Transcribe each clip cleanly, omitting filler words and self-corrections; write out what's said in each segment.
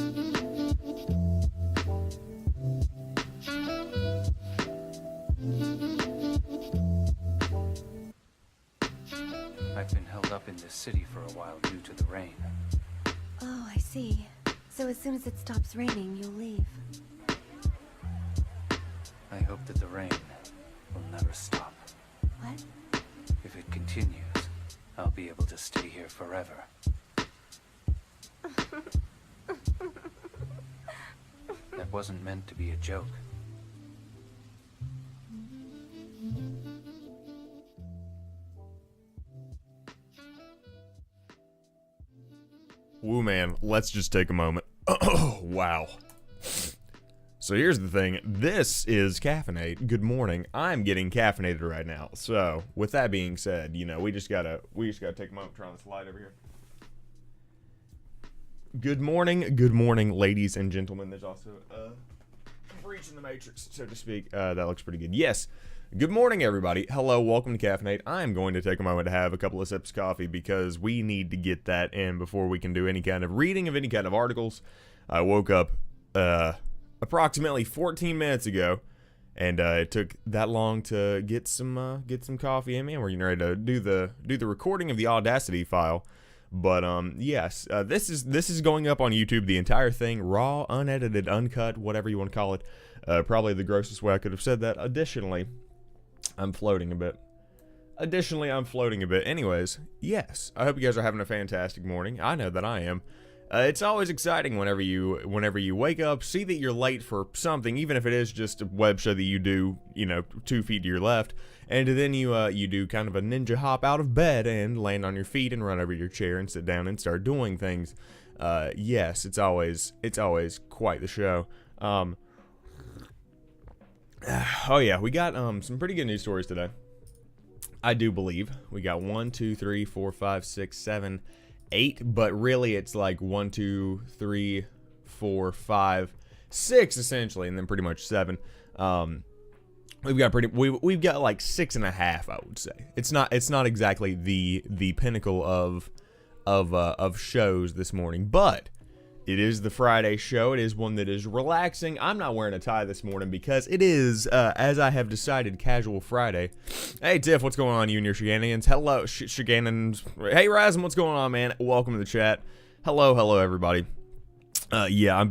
I've been held up in this city for a while due to the rain. Oh, I see. So as soon as it stops raining, you'll leave. I hope that the rain will never stop. What? If it continues, I'll be able to stay here forever. That wasn't meant to be a joke. Woo, man, let's just take a moment. Oh, wow. So here's the thing. This is Caffeinate. Good morning. I'm getting caffeinated right now. So, with that being said, you know, we just gotta take a moment to try on the slide over here. Good morning, ladies and gentlemen. There's also a breach in the matrix, so to speak. That looks pretty good. Yes. Good morning, everybody. Hello, welcome to Caffeinate. I'm going to take a moment to have a couple of sips of coffee because we need to get that in before we can do any kind of reading of any kind of articles. I woke up approximately 14 minutes ago, and it took that long to get some coffee in me, and we're getting ready to do the recording of the Audacity file. But yes, this is going up on YouTube, the entire thing, raw, unedited, uncut, whatever you want to call it. Probably the grossest way I could have said that. Additionally, I'm floating a bit. Anyways, yes, I hope you guys are having a fantastic morning. I know that I am. It's always exciting whenever you wake up, see that you're late for something, even if it is just a web show that you do, 2 feet to your left, and then you do kind of a ninja hop out of bed and land on your feet and run over your chair and sit down and start doing things. Yes, it's always quite the show. Oh yeah, we got some pretty good news stories today. I do believe we got 1, 2, 3, 4, 5, 6, 7, 8, but really it's like 1, 2, 3, 4, 5, 6 essentially, and then pretty much 7. We've got like 6.5, I would say. It's not exactly the pinnacle of shows this morning, but it is the Friday show. It is one that is relaxing. I'm not wearing a tie this morning because it is, as I have decided, Casual Friday. Hey, Tiff, what's going on, you and your shenanigans? Hello, shenanigans. Hey, Razum, what's going on, man? Welcome to the chat. Hello, everybody. Yeah,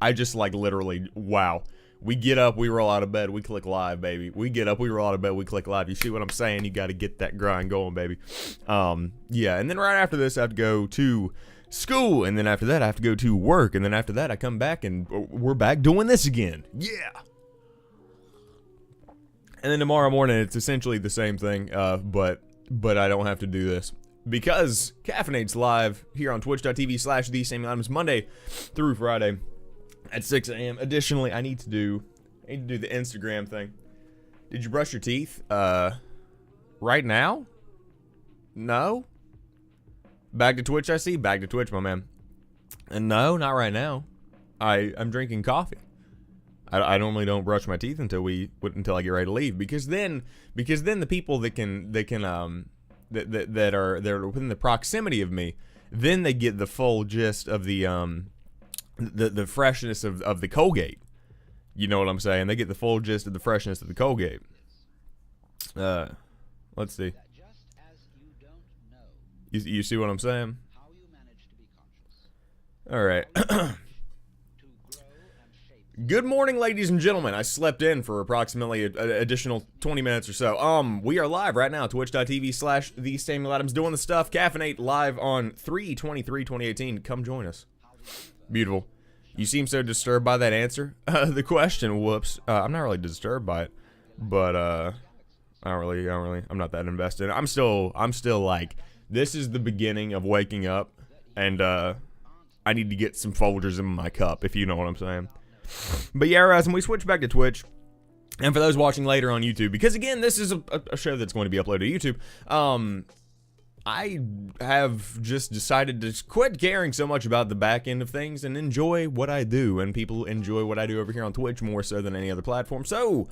I just like literally, wow. We get up, we roll out of bed, we click live, baby. We get up, we roll out of bed, we click live. You see what I'm saying? You got to get that grind going, baby. Yeah, and then right after this, I have to go to school, and then after that I have to go to work, and then after that I come back and we're back doing this again. Yeah. And then tomorrow morning it's essentially the same thing, but I don't have to do this because Caffeinate's live here on twitch.tv/TheSameAdams Monday through Friday at 6 a.m. Additionally, I need to do the Instagram thing. Did you brush your teeth right now? No? Back to Twitch, I see. Back to Twitch, my man. And no, not right now. I'm drinking coffee. I normally don't brush my teeth until I get ready to leave, because then the people that are within the proximity of me, then they get the full gist of the freshness of the Colgate. You know what I'm saying? They get the full gist of the freshness of the Colgate. Let's see. You see what I'm saying? All right. Good morning, ladies and gentlemen. I slept in for approximately an additional 20 minutes or so. We are live right now, twitch.tv/TheSameAdams, doing the stuff. Caffeinate live on 3/23/2018. Come join us. Beautiful. You seem so disturbed by that answer. The question, whoops. I'm not really disturbed by it, but I'm not that invested. I'm still like, this is the beginning of waking up, and I need to get some Folgers in my cup, if you know what I'm saying. But yeah, as we switch back to Twitch, and for those watching later on YouTube, because again, this is a show that's going to be uploaded to YouTube, I have just decided to quit caring so much about the back end of things and enjoy what I do, and people enjoy what I do over here on Twitch more so than any other platform. So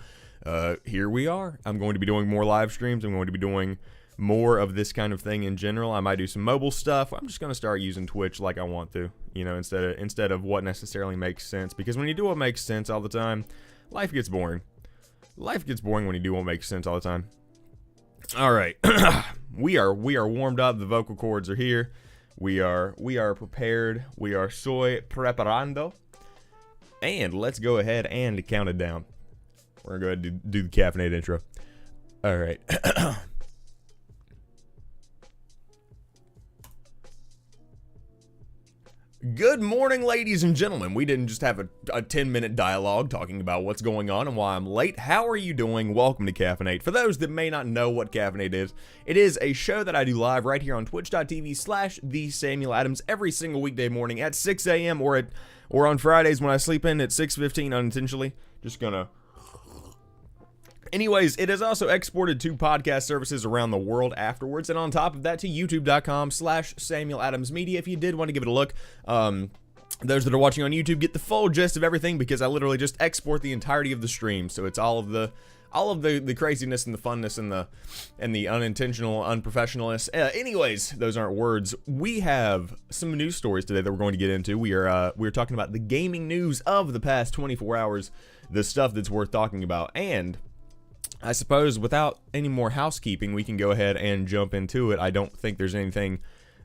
here we are. I'm going to be doing more live streams. I'm going to be doing more of this kind of thing in general. I might do some mobile stuff. I'm just going to start using Twitch like I want to, instead of what necessarily makes sense. Because when you do what makes sense all the time, life gets boring. Life gets boring when you do what makes sense all the time. All right. we are warmed up. The vocal cords are here. We are prepared. We are soy preparando. And let's go ahead and count it down. We're going to go ahead and do the caffeinated intro. All right. Good morning, ladies and gentlemen. We didn't just have a 10-minute dialogue talking about what's going on and why I'm late. How are you doing? Welcome to Caffeinate. For those that may not know what Caffeinate is, it is a show that I do live right here on twitch.tv/TheSamuelAdams every single weekday morning at 6 a.m. or on Fridays when I sleep in at 6:15 unintentionally. Just gonna... Anyways, it is also exported to podcast services around the world afterwards, and on top of that to youtube.com/SamuelAdamsMedia if you did want to give it a look. Those that are watching on YouTube get the full gist of everything because I literally just export the entirety of the stream, so it's all of the craziness and the funness and the unintentional unprofessionalness. Anyways, those aren't words. We have some news stories today that we're going to get into. We're talking about the gaming news of the past 24 hours, the stuff that's worth talking about, and I suppose without any more housekeeping, we can go ahead and jump into it. I don't think there's anything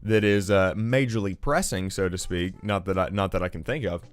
that is majorly pressing, so to speak. Not that I can think of.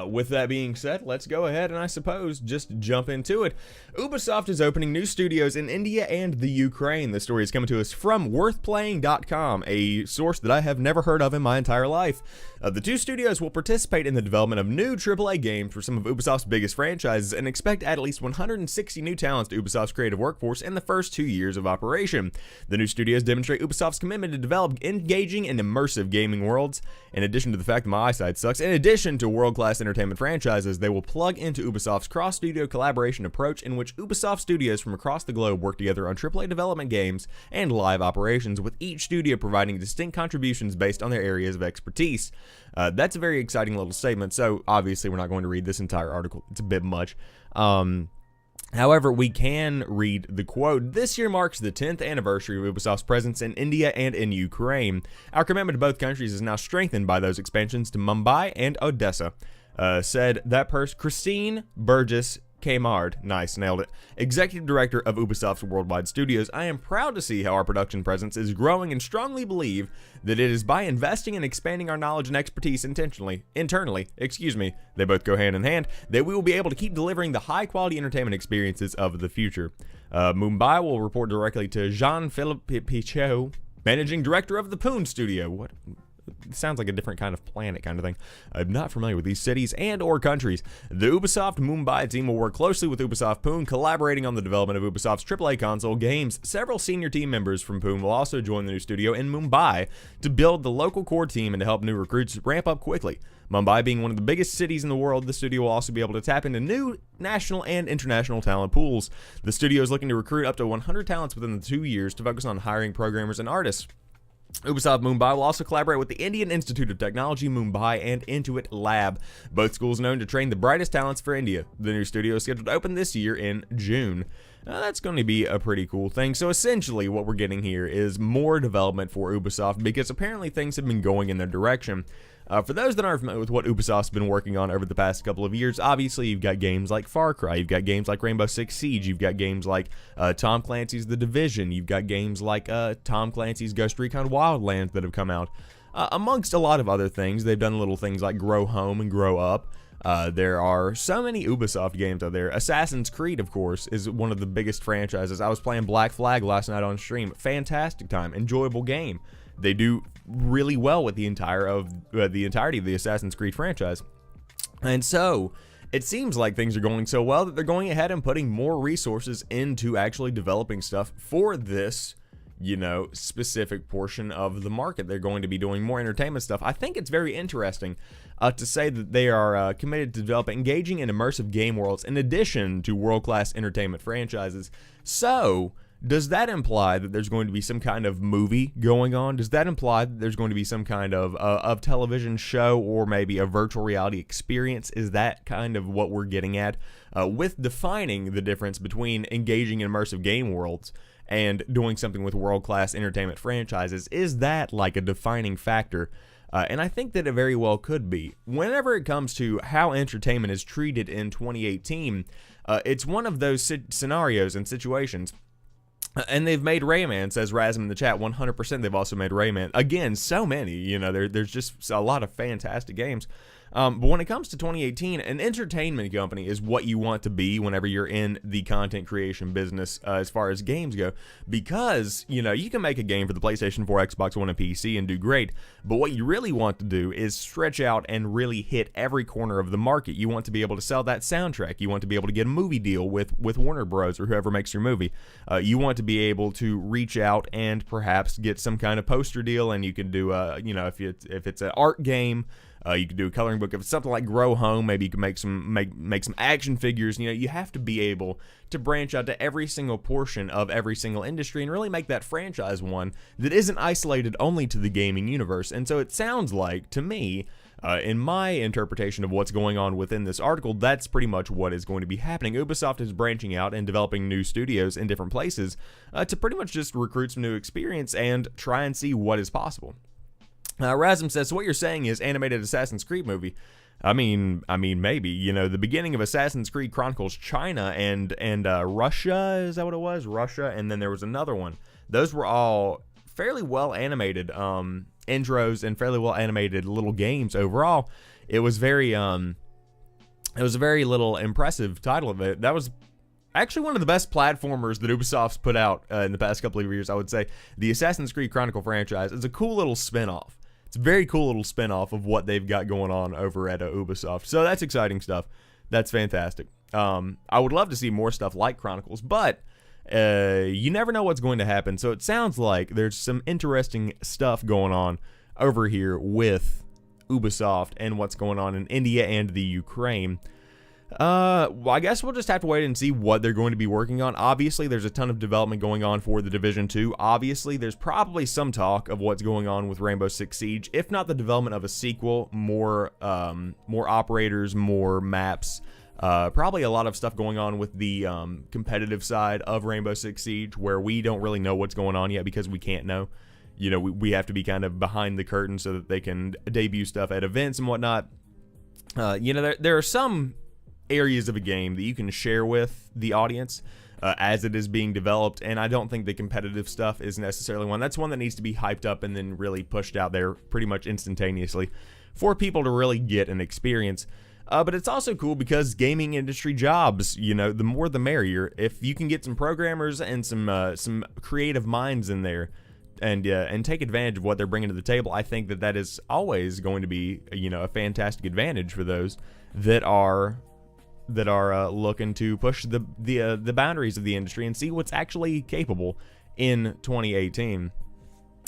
With that being said, let's go ahead and I suppose just jump into it. Ubisoft is opening new studios in India and the Ukraine. The story is coming to us from worthplaying.com, a source that I have never heard of in my entire life. The two studios will participate in the development of new AAA games for some of Ubisoft's biggest franchises and expect to add at least 160 new talents to Ubisoft's creative workforce in the first 2 years of operation. The new studios demonstrate Ubisoft's commitment to develop engaging and immersive gaming worlds. In addition to the fact that my eyesight sucks, in addition to world-class entertainment franchises, they will plug into Ubisoft's cross-studio collaboration approach in which Ubisoft studios from across the globe work together on AAA development games and live operations, with each studio providing distinct contributions based on their areas of expertise. That's a very exciting little statement, so obviously we're not going to read this entire article. It's a bit much. However, we can read the quote. This year marks the 10th anniversary of Ubisoft's presence in India and in Ukraine. Our commitment to both countries is now strengthened by those expansions to Mumbai and Odessa, said that person, Christine Burgess Kmard. Nice, nailed it. Executive Director of Ubisoft's Worldwide Studios. I am proud to see how our production presence is growing and strongly believe that it is by investing and expanding our knowledge and expertise internally, they both go hand in hand, that we will be able to keep delivering the high-quality entertainment experiences of the future. Mumbai will report directly to Jean-Philippe Pichot, Managing Director of the Poon Studio. What? It sounds like a different kind of planet kind of thing. I'm not familiar with these cities and or countries. The Ubisoft Mumbai team will work closely with Ubisoft Poon, collaborating on the development of Ubisoft's AAA console games. Several senior team members from Poon will also join the new studio in Mumbai to build the local core team and to help new recruits ramp up quickly. Mumbai being one of the biggest cities in the world, the studio will also be able to tap into new national and international talent pools. The studio is looking to recruit up to 100 talents within the 2 years to focus on hiring programmers and artists. Ubisoft Mumbai will also collaborate with the Indian Institute of Technology Mumbai and Intuit Lab, both schools known to train the brightest talents for India. The new studio is scheduled to open this year in June. That's going to be a pretty cool thing. So essentially what we're getting here is more development for Ubisoft because apparently things have been going in their direction. For those that aren't familiar with what Ubisoft's been working on over the past couple of years, obviously you've got games like Far Cry, you've got games like Rainbow Six Siege, you've got games like Tom Clancy's The Division, you've got games like Tom Clancy's Ghost Recon Wildlands that have come out. Amongst a lot of other things, they've done little things like Grow Home and Grow Up. There are so many Ubisoft games out there. Assassin's Creed, of course, is one of the biggest franchises. I was playing Black Flag last night on stream. Fantastic time, enjoyable game. They do really well with the entirety of the Assassin's Creed franchise. And so, it seems like things are going so well that they're going ahead and putting more resources into actually developing stuff for this, specific portion of the market. They're going to be doing more entertainment stuff. I think it's very interesting to say that they are committed to develop engaging and immersive game worlds in addition to world-class entertainment franchises. So, does that imply that there's going to be some kind of movie going on? Does that imply that there's going to be some kind of television show or maybe a virtual reality experience? Is that kind of what we're getting at with defining the difference between engaging in immersive game worlds and doing something with world-class entertainment franchises, is that like a defining factor? And I think that it very well could be. Whenever it comes to how entertainment is treated in 2018, it's one of those scenarios and situations. And they've made Rayman, says Razm in the chat, 100% they've also made Rayman. Again, so many, you know, there's just a lot of fantastic games. But when it comes to 2018, an entertainment company is what you want to be whenever you're in the content creation business as far as games go, because, you know, you can make a game for the PlayStation 4, Xbox One, and PC and do great, but what you really want to do is stretch out and really hit every corner of the market. You want to be able to sell that soundtrack. You want to be able to get a movie deal with Warner Bros. Or whoever makes your movie. You want to be able to reach out and perhaps get some kind of poster deal, and you can do, you know, if it's an art game, you could do a coloring book. If it's something like Grow Home, maybe you can make some action figures. You know, you have to be able to branch out to every single portion of every single industry and really make that franchise one that isn't isolated only to the gaming universe. And so it sounds like, to me, in my interpretation of what's going on within this article, that's pretty much what is going to be happening. Ubisoft is branching out and developing new studios in different places to pretty much just recruit some new experience and try and see what is possible. Razm says, so what you're saying is animated Assassin's Creed movie. I mean, maybe, you know, the beginning of Assassin's Creed chronicles China and Russia, is that what it was? Russia, and then there was another one. Those were all fairly well animated intros and fairly well animated little games overall. It was a very little impressive title of it. That was actually one of the best platformers that Ubisoft's put out in the past couple of years, I would say. The Assassin's Creed Chronicle franchise is a cool little spin-off. It's a very cool little spin-off of what they've got going on over at Ubisoft. So that's exciting stuff. That's fantastic. I would love to see more stuff like Chronicles, but you never know what's going to happen. So it sounds like there's some interesting stuff going on over here with Ubisoft and what's going on in India and the Ukraine. Well, I guess we'll just have to wait and see what they're going to be working on. Obviously, there's a ton of development going on for The Division 2. Obviously, there's probably some talk of what's going on with Rainbow Six Siege, if not the development of a sequel, more operators, more maps, probably a lot of stuff going on with the competitive side of Rainbow Six Siege, where we don't really know what's going on yet because we can't know. You know, we have to be kind of behind the curtain so that they can debut stuff at events and whatnot. You know, there are some areas of a game that you can share with the audience as it is being developed, and I don't think the competitive stuff is necessarily one. That's one that needs to be hyped up and then really pushed out there pretty much instantaneously for people to really get an experience. But it's also cool because gaming industry jobs, you know, the more the merrier. If you can get some programmers and some creative minds in there and take advantage of what they're bringing to the table, I think that is always going to be, you know, a fantastic advantage for those that are looking to push the boundaries of the industry and see what's actually capable in 2018.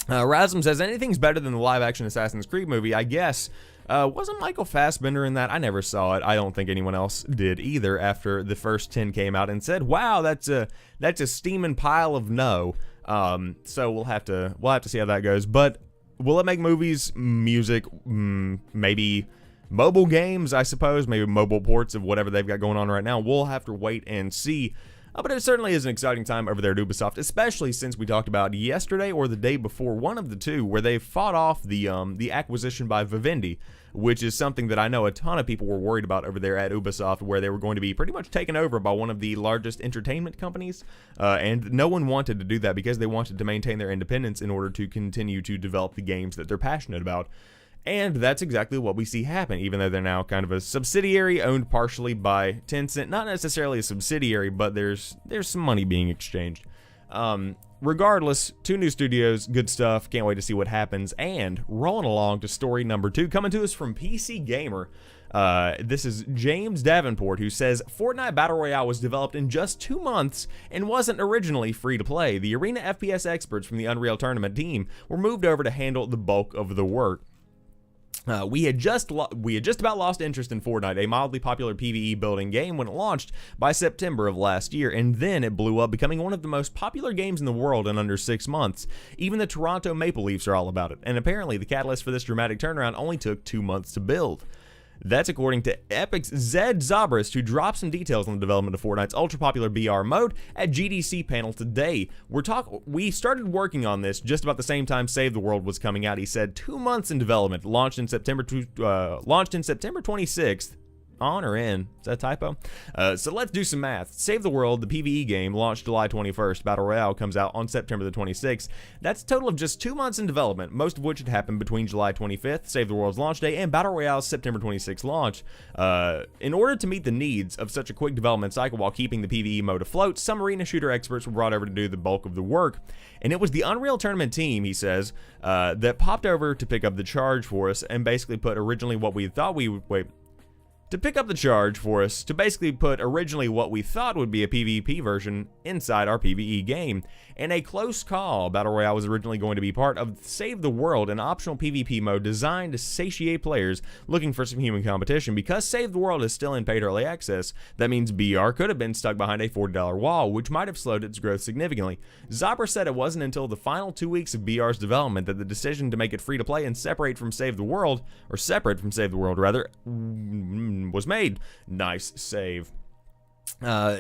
Razm says, anything's better than the live-action Assassin's Creed movie, I guess. Wasn't Michael Fassbender in that? I never saw it. I don't think anyone else did either after the first 10 came out and said, wow, that's a steaming pile of no. So we'll have to see how that goes. But will it make movies, music, maybe mobile games, I suppose, maybe mobile ports of whatever they've got going on right now? We'll have to wait and see. But it certainly is an exciting time over there at Ubisoft, especially since we talked about yesterday or the day before, one of the two, where they fought off the acquisition by Vivendi, which is something that I know a ton of people were worried about over there at Ubisoft, where they were going to be pretty much taken over by one of the largest entertainment companies, and no one wanted to do that because they wanted to maintain their independence in order to continue to develop the games that they're passionate about. And that's exactly what we see happen, even though they're now kind of a subsidiary owned partially by Tencent. Not necessarily a subsidiary, but there's some money being exchanged. Regardless, 2 new studios, good stuff. Can't wait to see what happens. And rolling along to story number 2, coming to us from PC Gamer. This is James Davenport, who says, Fortnite Battle Royale was developed in just 2 months and wasn't originally free to play. The Arena FPS experts from the Unreal Tournament team were moved over to handle the bulk of the work. We had just about lost interest in Fortnite, a mildly popular PvE building game, when it launched by September of last year, and then it blew up, becoming one of the most popular games in the world in under 6 months. Even the Toronto Maple Leafs are all about it, and apparently the catalyst for this dramatic turnaround only took 2 months to build. That's according to Epic's Zed Zobrist, who dropped some details on the development of Fortnite's ultra-popular BR mode at GDC panel today. We started working on this just about the same time Save the World was coming out. He said 2 months in development, launched in September 26th. On or in? Is that a typo? So let's do some math. Save the World, the PvE game, launched July 21st. Battle Royale comes out on September the 26th. That's a total of just 2 months in development, most of which had happened between July 25th, Save the World's launch day, and Battle Royale's September 26th launch. In order to meet the needs of such a quick development cycle while keeping the PvE mode afloat, some arena shooter experts were brought over to do the bulk of the work. And it was the Unreal Tournament team, he says, that popped over to pick up the charge for us and basically put originally what we thought we would... Wait. To pick up the charge for us to basically put originally what we thought would be a PvP version inside our PvE game. In a close call, Battle Royale was originally going to be part of Save the World, an optional PvP mode designed to satiate players looking for some human competition. Because Save the World is still in paid early access, that means BR could have been stuck behind a $40 wall, which might have slowed its growth significantly. Zopper said it wasn't until the final 2 weeks of BR's development that the decision to make it free to play and separate from Save the World rather, was made. Nice save.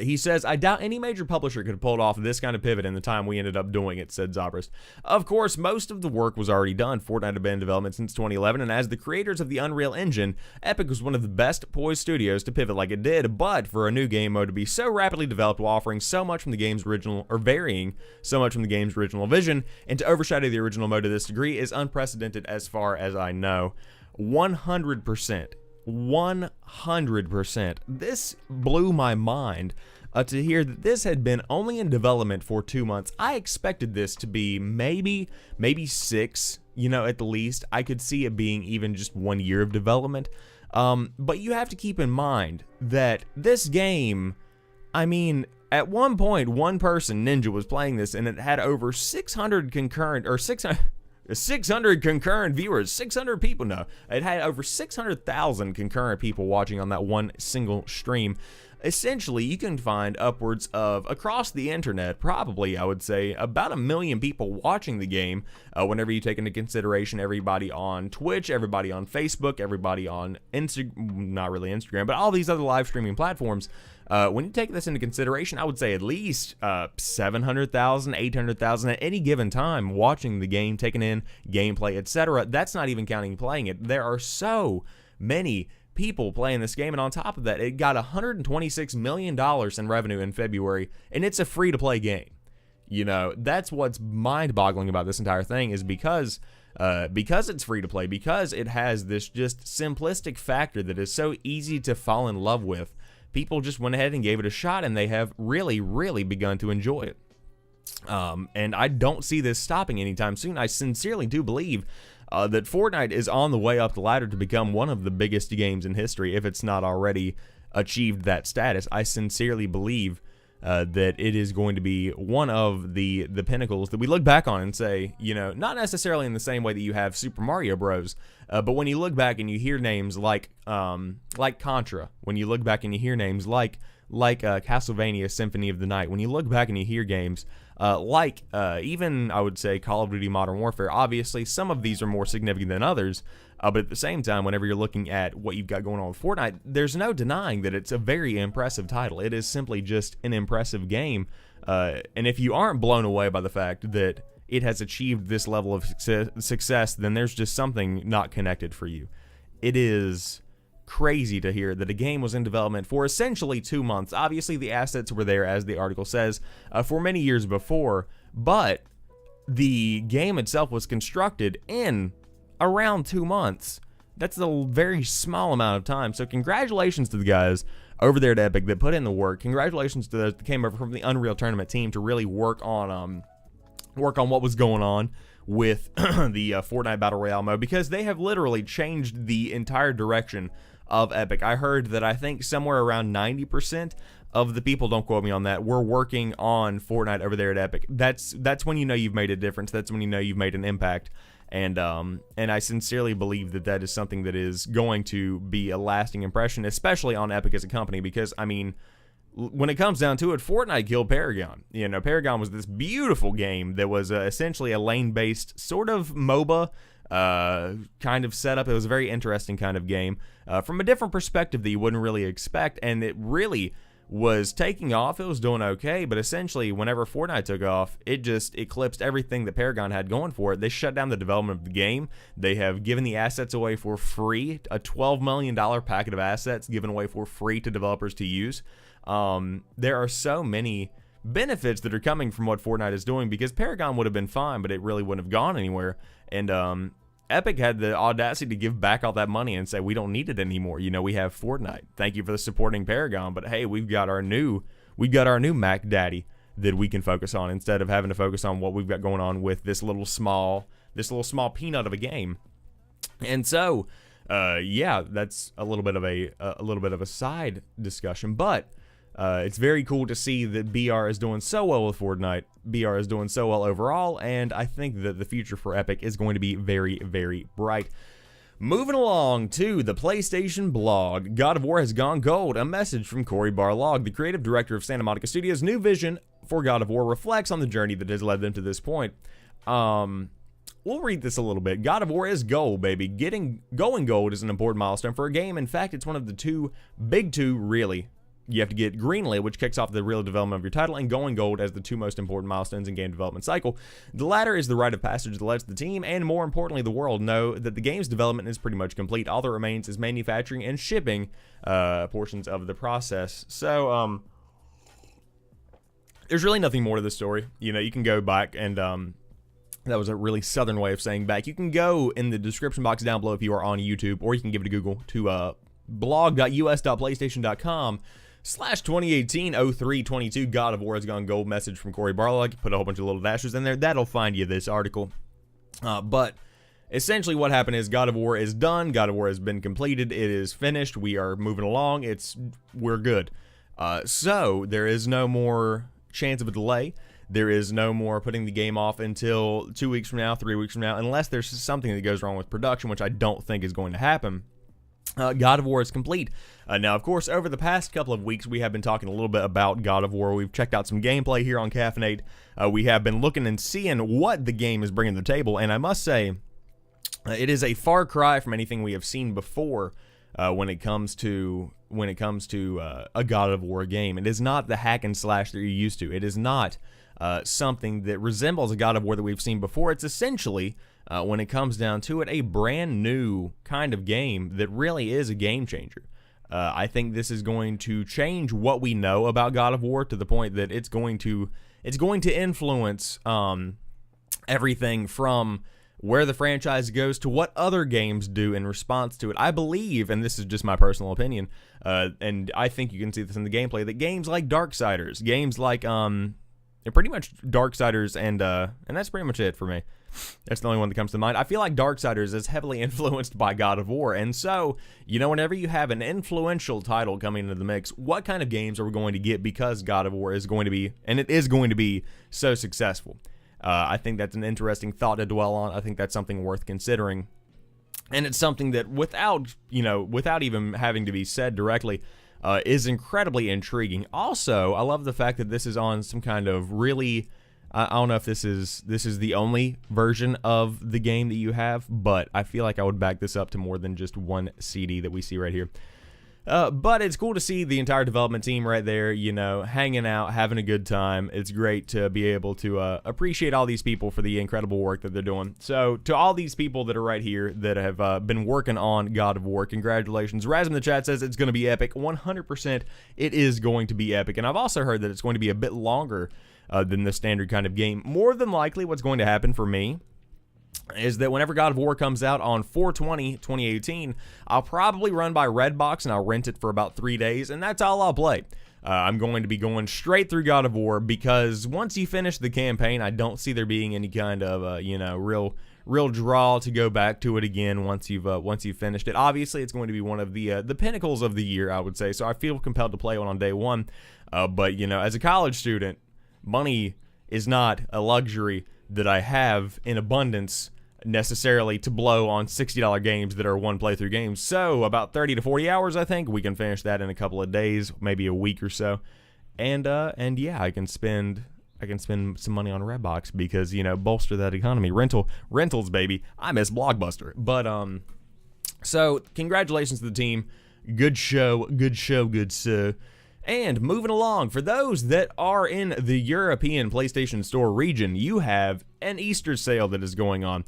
He says, I doubt any major publisher could have pulled off this kind of pivot in the time we ended up doing it, said Zobrist. Of course, most of the work was already done. Fortnite had been in development since 2011, and as the creators of the Unreal Engine, Epic was one of the best poised studios to pivot like it did, but for a new game mode to be so rapidly developed while offering so much from the game's original, or varying so much from the game's original vision, and to overshadow the original mode to this degree is unprecedented as far as I know. 100%. 100%. This blew my mind to hear that this had been only in development for 2 months. I expected this to be maybe 6, at the least. I could see it being even just 1 year of development. But you have to keep in mind that this game, at one point, one person, Ninja, was playing this and it had over 600 concurrent viewers, 600 people. No, it had over 600,000 concurrent people watching on that one single stream. Essentially, you can find upwards of, across the internet, probably, I would say, about 1 million people watching the game, whenever you take into consideration everybody on Twitch, everybody on Facebook, everybody on not really Instagram, but all these other live streaming platforms. When you take this into consideration, I would say at least 700,000, 800,000 at any given time watching the game, taking in gameplay, etc. That's not even counting playing it. There are so many people playing this game, and on top of that, it got $126 million in revenue in February, and it's a free-to-play game. That's what's mind-boggling about this entire thing, is because it's free-to-play, because it has this just simplistic factor that is so easy to fall in love with. People just went ahead and gave it a shot, and they have really, really begun to enjoy it. And I don't see this stopping anytime soon. I sincerely do believe that Fortnite is on the way up the ladder to become one of the biggest games in history, if it's not already achieved that status. I sincerely believe that it is going to be one of the pinnacles that we look back on and say, not necessarily in the same way that you have Super Mario Bros., but when you look back and you hear names like Contra, when you look back and you hear names like Castlevania Symphony of the Night, when you look back and you hear games even, I would say, Call of Duty Modern Warfare. Obviously, some of these are more significant than others, but at the same time, whenever you're looking at what you've got going on with Fortnite, there's no denying that it's a very impressive title. It is simply just an impressive game, and if you aren't blown away by the fact that it has achieved this level of success, then there's just something not connected for you. It is crazy to hear that a game was in development for essentially 2 months. Obviously, the assets were there, as the article says, for many years before, but the game itself was constructed in around 2 months. That's a very small amount of time. So congratulations to the guys over there at Epic that put in the work. Congratulations to those that came over from the Unreal Tournament team to really work on what was going on with the Fortnite Battle Royale mode, because they have literally changed the entire direction of Epic. I heard that I think somewhere around 90% of the people, don't quote me on that, were working on Fortnite over there at Epic. That's when you know you've made a difference. That's when you know you've made an impact. And I sincerely believe that that is something that is going to be a lasting impression, especially on Epic as a company, because, when it comes down to it, Fortnite killed Paragon. Paragon was this beautiful game that was essentially a lane-based sort of MOBA, kind of setup. It was a very interesting kind of game from a different perspective that you wouldn't really expect, and it really was taking off. It was doing okay, but essentially whenever Fortnite took off, it just eclipsed everything that Paragon had going for it. They shut down the development of the game. They have given the assets away for free, a $12 million packet of assets given away for free to developers to use. There are so many benefits that are coming from what Fortnite is doing, because Paragon would have been fine, but it really wouldn't have gone anywhere. And Epic had the audacity to give back all that money and say, we don't need it anymore. You know, we have Fortnite. Thank you for the supporting Paragon, but hey, we've got our new Mac Daddy that we can focus on, instead of having to focus on what we've got going on with this little small peanut of a game. And so, yeah, that's a little bit of a side discussion, but it's very cool to see that BR is doing so well with Fortnite. BR is doing so well overall, and I think that the future for Epic is going to be very, very bright. Moving along to the PlayStation blog, God of War has gone gold. A message from Cory Barlog, the creative director of Santa Monica Studios' new vision for God of War reflects on the journey that has led them to this point. We'll read this a little bit. God of War is gold, baby. Going gold is an important milestone for a game. In fact, it's one of the big two, really. You have to get greenlit, which kicks off the real development of your title, and going gold as the two most important milestones in game development cycle. The latter is the rite of passage that lets the team, and more importantly the world, know that the game's development is pretty much complete. All that remains is manufacturing and shipping portions of the process. So, there's really nothing more to the story. You know, you can go back and, that was a really southern way of saying back. You can go in the description box down below if you are on YouTube, or you can give it a Google to blog.us.playstation.com/2018-0322 God of War has gone gold message from Cory Barlog. Put a whole bunch of little dashes in there. That'll find you this article. But essentially what happened is God of War is done. God of War has been completed. It is finished. We are moving along. We're good. So there is no more chance of a delay. There is no more putting the game off until 2 weeks from now, 3 weeks from now, unless there's something that goes wrong with production, which I don't think is going to happen. God of War is complete. Now, of course, over the past couple of weeks, we have been talking a little bit about God of War. We've checked out some gameplay here on Caffeinate. We have been looking and seeing what the game is bringing to the table, and I must say, it is a far cry from anything we have seen before when it comes to a God of War game. It is not the hack and slash that you're used to. It is not something that resembles a God of War that we've seen before. It's essentially, when it comes down to it, a brand new kind of game that really is a game changer. I think this is going to change what we know about God of War to the point that it's going to influence everything from where the franchise goes to what other games do in response to it. I believe, and this is just my personal opinion, and I think you can see this in the gameplay, that games like Darksiders, games like pretty much Darksiders, and that's pretty much it for me. That's the only one that comes to mind. I feel like Darksiders is heavily influenced by God of War, and so, you know, whenever you have an influential title coming into the mix, what kind of games are we going to get because God of War is going to be, and it is going to be, so successful? I think that's an interesting thought to dwell on. I think that's something worth considering, and it's something that without even having to be said directly, is incredibly intriguing. Also, I love the fact that this is on some kind of really, I don't know if this is the only version of the game that you have, but I feel like I would back this up to more than just one CD that we see right here. But it's cool to see the entire development team right there, you know, hanging out, having a good time. It's great to be able to appreciate all these people for the incredible work that they're doing. So to all these people that are right here that have been working on God of War, congratulations. Raz in the chat says it's going to be epic. 100% it is going to be epic. And I've also heard that it's going to be a bit longer than the standard kind of game. More than likely what's going to happen for me is that whenever God of War comes out on 4/20/2018, I'll probably run by Redbox and I'll rent it for about 3 days, and that's all I'll play. I'm going to be going straight through God of War because once you finish the campaign, I don't see there being any kind of real draw to go back to it again once you've finished it. Obviously, it's going to be one of the pinnacles of the year, I would say. So I feel compelled to play one on day one. But you know, as a college student, money is not a luxury that I have in abundance necessarily to blow on $60 games that are one playthrough games. So about 30 to 40 hours, I think we can finish that in a couple of days, maybe a week or so. And yeah, I can spend spend some money on Redbox because, you know, bolster that economy. Rentals, baby. I miss Blockbuster. But so congratulations to the team. Good show. And moving along, for those that are in the European PlayStation Store region, you have an Easter sale that is going on.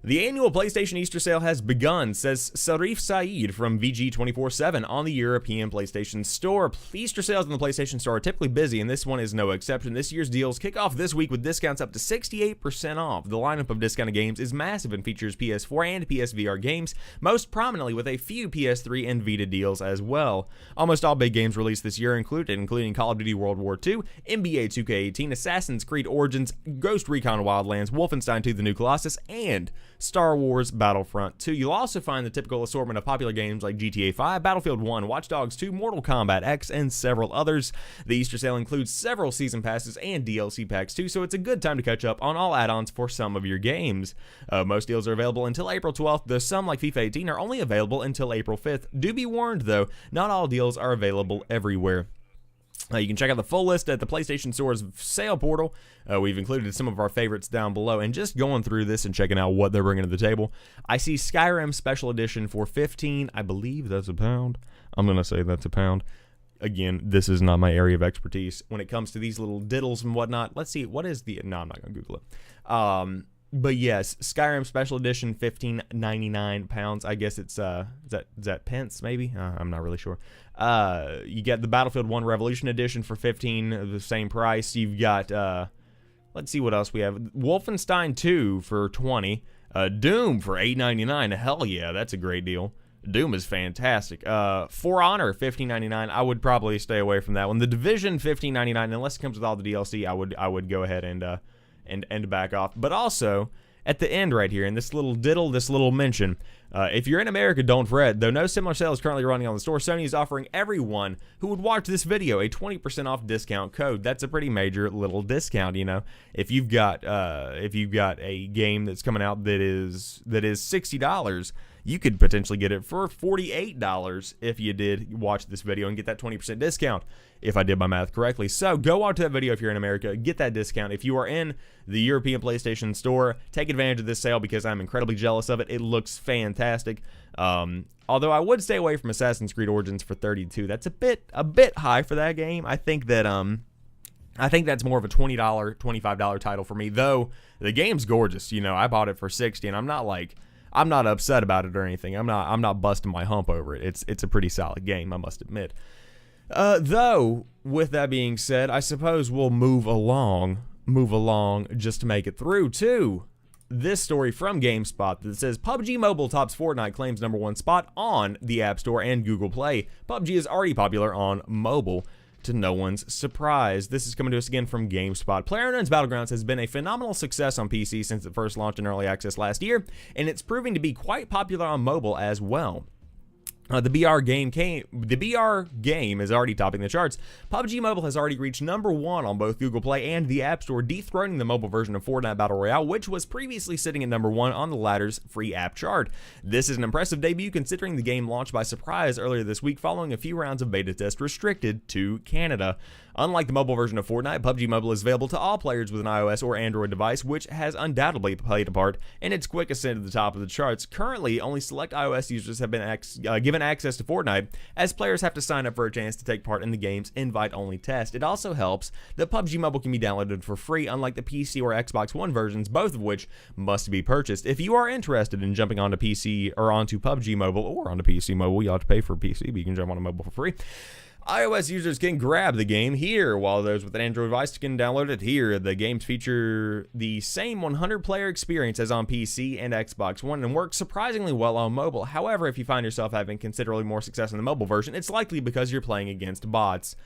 The annual PlayStation Easter sale has begun, says Sarif Saeed from VG247 on the European PlayStation Store. Easter sales in the PlayStation Store are typically busy, and this one is no exception. This year's deals kick off this week with discounts up to 68% off. The lineup of discounted games is massive and features PS4 and PSVR games, most prominently with a few PS3 and Vita deals as well. Almost all big games released this year including Call of Duty World War II, NBA 2K18, Assassin's Creed Origins, Ghost Recon Wildlands, Wolfenstein 2: The New Colossus, and Star Wars Battlefront 2. You'll also find the typical assortment of popular games like GTA 5, Battlefield 1, Watch Dogs 2, Mortal Kombat X, and several others. The Easter sale includes several season passes and DLC packs too, so it's a good time to catch up on all add-ons for some of your games. Most deals are available until April 12th, though some, like FIFA 18, are only available until April 5th. Do be warned, though, not all deals are available everywhere. You can check out the full list at the PlayStation Store's sale portal. We've included some of our favorites down below, and just going through this and checking out what they're bringing to the table, I see Skyrim Special Edition for $15. I believe that's a pound. I'm going to say that's a pound. Again, this is not my area of expertise. When it comes to these little diddles and whatnot, let's see, what is the... No, I'm not going to Google it. But yes, Skyrim Special Edition, £15.99. I guess it's, is that pence, maybe? I'm not really sure. You get the Battlefield 1 Revolution Edition for $15, the same price. You've got, let's see what else we have. Wolfenstein 2 for $20. Doom for $8.99. Hell yeah, that's a great deal. Doom is fantastic. For Honor, $15.99. I would probably stay away from that one. The Division, $15.99. Unless it comes with all the DLC, I would go ahead and back off. But also, at the end right here, in this little diddle, this little mention, if you're in America, don't fret. Though no similar sale is currently running on the store, Sony is offering everyone who would watch this video a 20% off discount code. That's a pretty major little discount, you know. If you've got a game that's coming out that is $60, you could potentially get it for $48 if you did watch this video and get that 20% discount, if I did my math correctly. So go watch that video if you're in America, get that discount. If you are in the European PlayStation Store, take advantage of this sale because I'm incredibly jealous of it. It looks fantastic. Although I would stay away from Assassin's Creed Origins for $32. That's a bit high for that game. I think that's more of a $20, $25 title for me, though the game's gorgeous. You know, I bought it for $60, and I'm not upset about it or anything. I'm not busting my hump over it. It's a pretty solid game, I must admit. Though, with that being said, I suppose we'll move along just to make it through to this story from GameSpot that says PUBG Mobile tops Fortnite, claims #1 spot on the App Store and Google Play. PUBG is already popular on mobile, to no one's surprise. This is coming to us again from GameSpot. PlayerUnknown's Battlegrounds has been a phenomenal success on PC since it first launched in early access last year, and it's proving to be quite popular on mobile as well. The BR game is already topping the charts. PUBG Mobile has already reached #1 on both Google Play and the App Store, dethroning the mobile version of Fortnite Battle Royale, which was previously sitting at #1 on the latter's free app chart. This is an impressive debut considering the game launched by surprise earlier this week following a few rounds of beta tests restricted to Canada. Unlike the mobile version of Fortnite, PUBG Mobile is available to all players with an iOS or Android device, which has undoubtedly played a part in its quick ascent to the top of the charts. Currently, only select iOS users have been given access to Fortnite, as players have to sign up for a chance to take part in the game's invite-only test. It also helps that PUBG Mobile can be downloaded for free, unlike the PC or Xbox One versions, both of which must be purchased. If you are interested in jumping onto PC or onto PUBG Mobile or onto PC Mobile, you have to pay for PC, but you can jump on a mobile for free. iOS users can grab the game here, while those with an Android device can download it here. The games feature the same 100-player experience as on PC and Xbox One and works surprisingly well on mobile. However, if you find yourself having considerably more success in the mobile version, it's likely because you're playing against bots.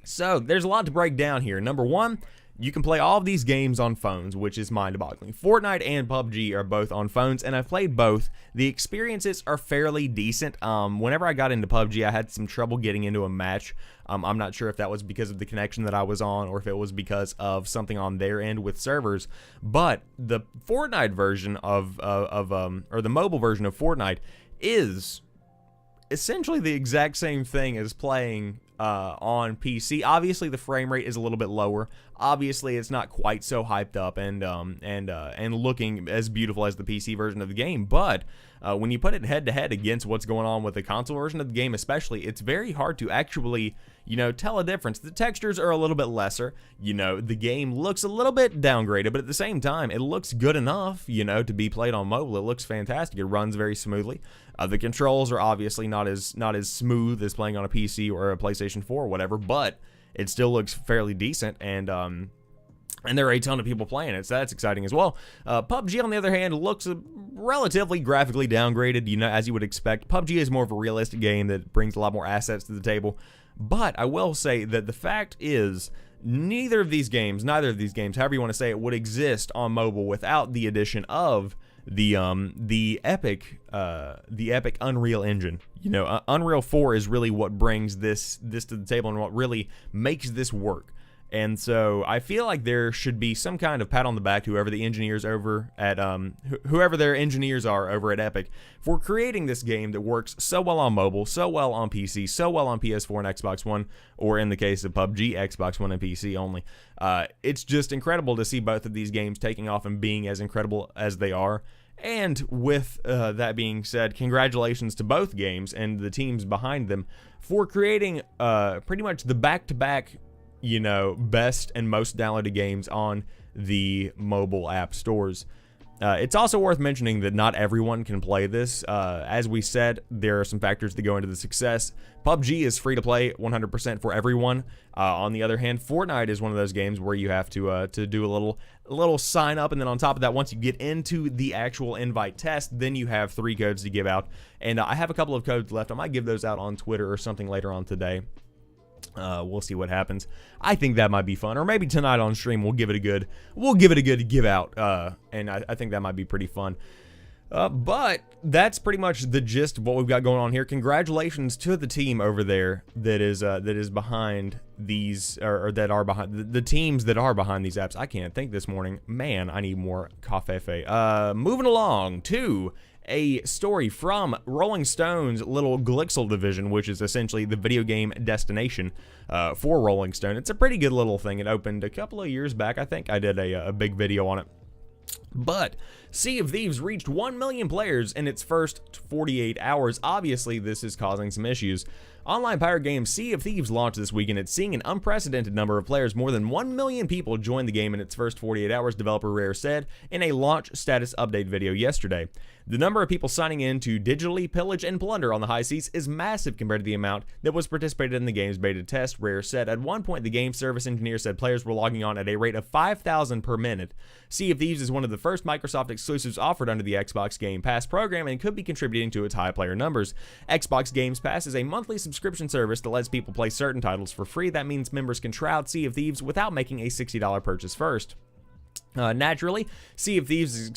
So there's a lot to break down here. #1, you can play all of these games on phones, which is mind-boggling. Fortnite and PUBG are both on phones, and I've played both. The experiences are fairly decent. Whenever I got into PUBG, I had some trouble getting into a match. I'm not sure if that was because of the connection that I was on or if it was because of something on their end with servers. But the Fortnite version or the mobile version of Fortnite is essentially the exact same thing as playing on PC. Obviously, the frame rate is a little bit lower. Obviously, it's not quite so hyped up and looking as beautiful as the PC version of the game. But when you put it head to head against what's going on with the console version of the game, especially, it's very hard to actually, tell a difference. The textures are a little bit lesser. The game looks a little bit downgraded, but at the same time, it looks good enough, to be played on mobile. It looks fantastic. It runs very smoothly. The controls are obviously not as smooth as playing on a PC or a PlayStation 4 or whatever, but it still looks fairly decent, and there are a ton of people playing it, so that's exciting as well. PUBG, on the other hand, looks relatively graphically downgraded, as you would expect. PUBG is more of a realistic game that brings a lot more assets to the table, but I will say that the fact is, neither of these games, however you want to say it, would exist on mobile without the addition of the epic Unreal Engine. Unreal 4 is really what brings this to the table and what really makes this work. And so I feel like there should be some kind of pat on the back to whoever the engineers over at whoever their engineers are over at Epic for creating this game that works so well on mobile, so well on PC, so well on PS4 and Xbox One, or in the case of PUBG, Xbox One and PC only. It's just incredible to see both of these games taking off and being as incredible as they are. And with that being said, congratulations to both games and the teams behind them for creating pretty much the back-to-back best and most downloaded games on the mobile app stores. It's also worth mentioning that not everyone can play this. As we said, there are some factors that go into the success. PUBG is free to play 100% for everyone. On the other hand, Fortnite is one of those games where you have to do a little sign up, and then on top of that, once you get into the actual invite test, then you have 3 codes to give out. And I have a couple of codes left. I might give those out on Twitter or something later on today. We'll see what happens. I think that might be fun, or maybe tonight on stream we'll give it a good give out, and I think that might be pretty fun. But that's pretty much the gist of what we've got going on here. Congratulations to the team over there that is behind these, or that are behind the teams that are behind these apps. I can't think this morning. Man, I need more coffee. Moving along to a story from Rolling Stone's little Glixel division, which is essentially the video game destination for Rolling Stone. It's a pretty good little thing. It opened a couple of years back. I think I did a big video on it. But Sea of Thieves reached 1 million players in its first 48 hours. Obviously, this is causing some issues. Online pirate game Sea of Thieves launched this week, and it's seeing an unprecedented number of players. More than 1 million people joined the game in its first 48 hours, developer Rare said in a launch status update video yesterday. The number of people signing in to digitally pillage and plunder on the high seas is massive compared to the amount that was participated in the game's beta test, Rare said. At one point, the game service engineer said players were logging on at a rate of 5,000 per minute. Sea of Thieves is one of the first Microsoft exclusives offered under the Xbox Game Pass program and could be contributing to its high player numbers. Xbox Games Pass is a monthly subscription service that lets people play certain titles for free. That means members can try out Sea of Thieves without making a $60 purchase first. Naturally, Sea of Thieves is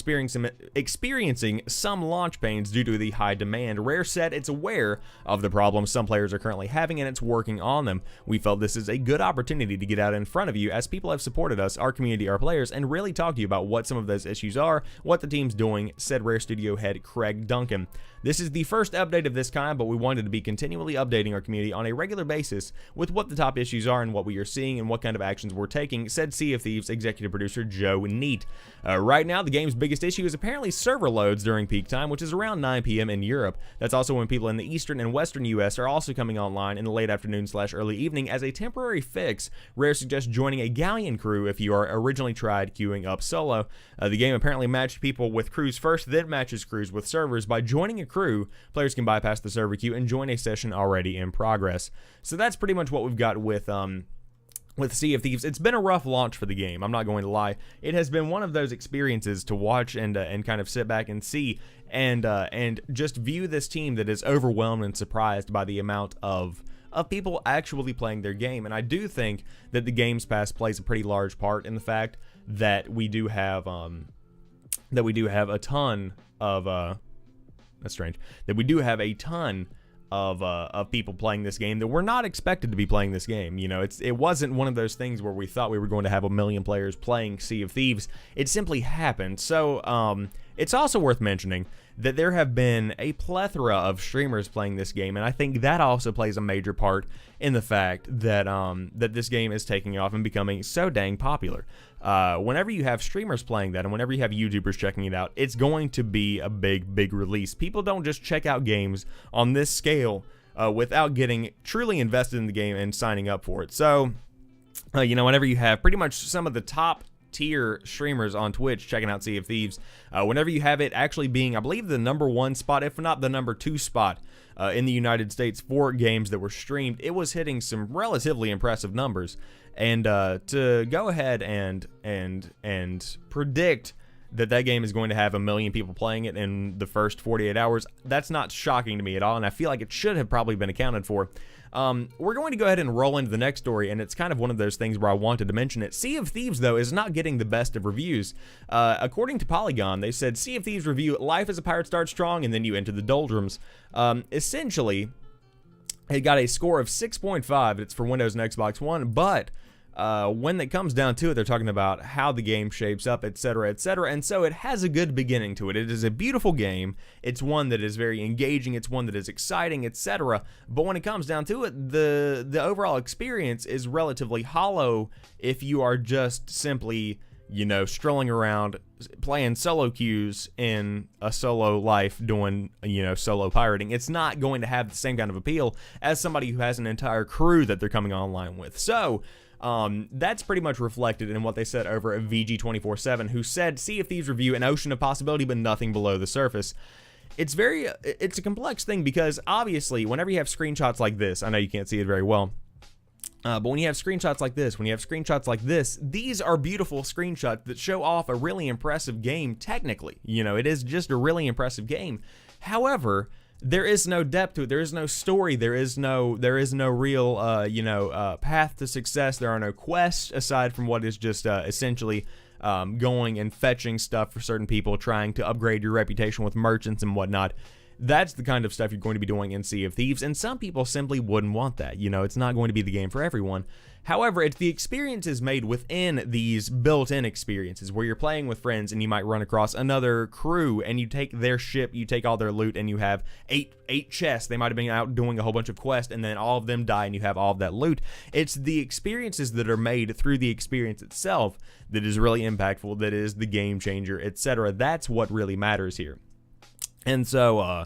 experiencing some launch pains due to the high demand. Rare said it's aware of the problems some players are currently having and it's working on them. We felt this is a good opportunity to get out in front of you as people have supported us, our community, our players, and really talk to you about what some of those issues are, what the team's doing, said Rare Studio head Craig Duncan. This is the first update of this kind, but we wanted to be continually updating our community on a regular basis with what the top issues are and what we are seeing and what kind of actions we're taking, said Sea of Thieves executive producer Joe Neat. Right now, the game's biggest issue is apparently server loads during peak time, which is around 9 p.m. in Europe. That's also when people in the eastern and western U.S. are also coming online in the late afternoon/early evening. As a temporary fix, Rare suggests joining a galleon crew if you are originally tried queuing up solo. The game apparently matched people with crews first, then matches crews with servers. By joining a crew, players can bypass the server queue and join a session already in progress. So that's pretty much what we've got with Sea of Thieves. It's been a rough launch for the game, I'm not going to lie. It has been one of those experiences to watch and kind of sit back and see and just view this team that is overwhelmed and surprised by the amount of people actually playing their game. And I do think that the Games Pass plays a pretty large part in the fact that we do have a ton of that's strange. That we do have a ton of people playing this game that were not expected to be playing this game. You know, it wasn't one of those things where we thought we were going to have 1 million players playing Sea of Thieves. It simply happened. So It's also worth mentioning that there have been a plethora of streamers playing this game, and I think that also plays a major part in the fact that that this game is taking off and becoming so dang popular. Whenever you have streamers playing that, and whenever you have YouTubers checking it out, it's going to be a big release. People don't just check out games on this scale without getting truly invested in the game and signing up for it. So, whenever you have pretty much some of the top tier streamers on Twitch checking out Sea of Thieves, whenever you have it actually being, I believe, the #1 spot, if not the #2 spot in the United States for games that were streamed, it was hitting some relatively impressive numbers. And to go ahead and predict that game is going to have 1 million people playing it in the first 48 hours, that's not shocking to me at all, and I feel like it should have probably been accounted for. We're going to go ahead and roll into the next story, and it's kind of one of those things where I wanted to mention it. Sea of Thieves, though, is not getting the best of reviews. According to Polygon, they said, Sea of Thieves review, life as a pirate starts strong, and then you enter the doldrums. Essentially, it got a score of 6.5. It's for Windows and Xbox One, but when it comes down to it, they're talking about how the game shapes up, etc., etc., and so it has a good beginning to it. It is a beautiful game. It's one that is very engaging. It's one that is exciting, etc., but when it comes down to it, the overall experience is relatively hollow if you are just simply, strolling around playing solo queues in a solo life doing, solo pirating. It's not going to have the same kind of appeal as somebody who has an entire crew that they're coming online with. So, that's pretty much reflected in what they said over at VG247, who said, Sea of Thieves review, an ocean of possibility, but nothing below the surface. It's a complex thing because obviously whenever you have screenshots like this, I know you can't see it very well, but when you have screenshots like this, these are beautiful screenshots that show off a really impressive game technically. It is just a really impressive game. However, there is no depth to it. There is no story. There is no real, path to success. There are no quests aside from what is just essentially going and fetching stuff for certain people, trying to upgrade your reputation with merchants and whatnot. That's the kind of stuff you're going to be doing in Sea of Thieves, and some people simply wouldn't want that. It's not going to be the game for everyone. However, it's the experiences made within these built-in experiences where you're playing with friends and you might run across another crew and you take their ship, you take all their loot, and you have eight chests. They might have been out doing a whole bunch of quests and then all of them die and you have all of that loot. It's the experiences that are made through the experience itself that is really impactful, that is the game changer, etc. That's what really matters here. And so,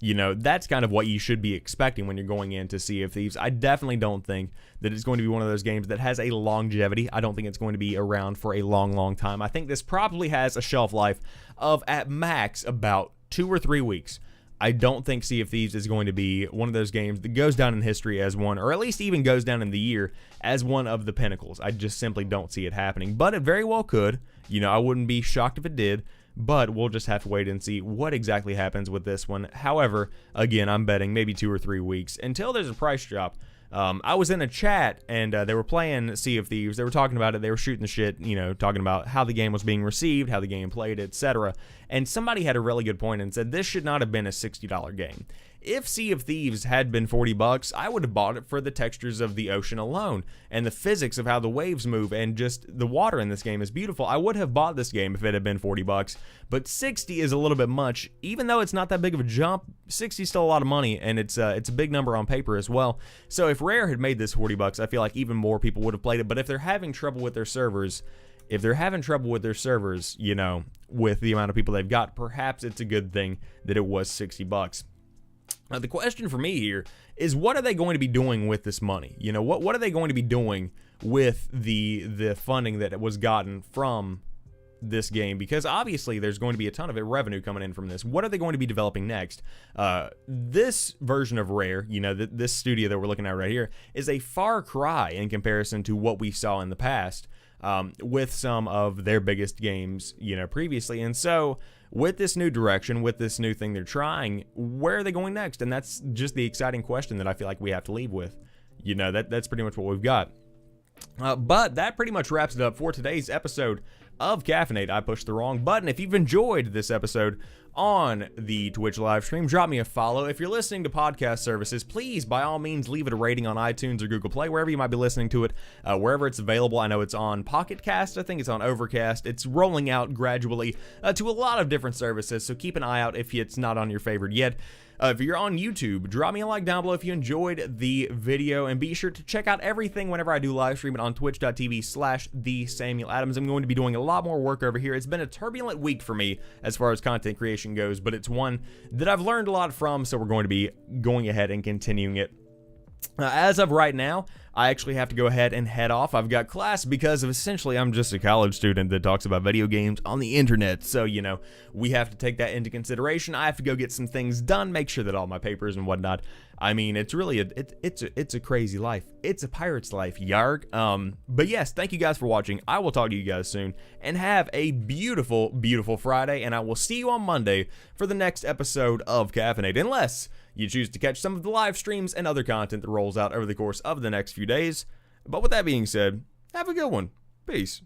that's kind of what you should be expecting when you're going into Sea of Thieves. I definitely don't think that it's going to be one of those games that has a longevity. I don't think it's going to be around for a long time. I think this probably has a shelf life of, at max, about 2 or 3 weeks. I don't think Sea of Thieves is going to be one of those games that goes down in history as one, or at least even goes down in the year as one of the pinnacles. I just simply don't see it happening. But it very well could. I wouldn't be shocked if it did. But we'll just have to wait and see what exactly happens with this one. However, again, I'm betting maybe 2 or 3 weeks until there's a price drop. I was in a chat and they were playing Sea of Thieves. They were talking about it. They were shooting the shit, talking about how the game was being received, how the game played, etc. And somebody had a really good point and said this should not have been a $60 game. If Sea of Thieves had been $40, I would have bought it for the textures of the ocean alone and the physics of how the waves move and just the water in this game is beautiful. I would have bought this game if it had been $40, but 60 is a little bit much. Even though it's not that big of a jump, 60 is still a lot of money, and it's a big number on paper as well. So if Rare had made this $40, I feel like even more people would have played it. But if they're having trouble with their servers, with the amount of people they've got, perhaps it's a good thing that it was $60. Now, the question for me here is, what are they going to be doing with this money? What are they going to be doing with the funding that was gotten from this game? Because obviously there's going to be a ton of revenue coming in from this. What are they going to be developing next? This version of Rare, this studio that we're looking at right here, is a far cry in comparison to what we saw in the past with some of their biggest games, previously. And so, with this new direction, with this new thing they're trying, where are they going next? And that's just the exciting question that I feel like we have to leave with. That's pretty much what we've got. But that pretty much wraps it up for today's episode of Caffeinate. I pushed the wrong button. If you've enjoyed this episode on the Twitch live stream. Drop me a follow. If you're listening to podcast services, please, by all means, leave it a rating on iTunes or Google Play, wherever you might be listening to it, wherever it's available. I know it's on Pocket Cast. I think it's on Overcast. It's rolling out gradually to a lot of different services, so keep an eye out if it's not on your favorite yet. If you're on YouTube, drop me a like down below if you enjoyed the video, and be sure to check out everything whenever I do live stream it on twitch.tv/thesamueladams. I'm going to be doing a lot more work over here. It's been a turbulent week for me as far as content creation goes, but it's one that I've learned a lot from, so we're going to be going ahead and continuing it. As of right now, I actually have to go ahead and head off. I've got class because of essentially I'm just a college student that talks about video games on the internet. So, you know, we have to take that into consideration. I have to go get some things done, make sure that all my papers and whatnot. I mean, it's really it's a crazy life. It's a pirate's life, yarg. But yes, thank you guys for watching. I will talk to you guys soon, and have a beautiful, beautiful Friday, and I will see you on Monday for the next episode of Caffeinate, unless you choose to catch some of the live streams and other content that rolls out over the course of the next few days. But with that being said, have a good one. Peace.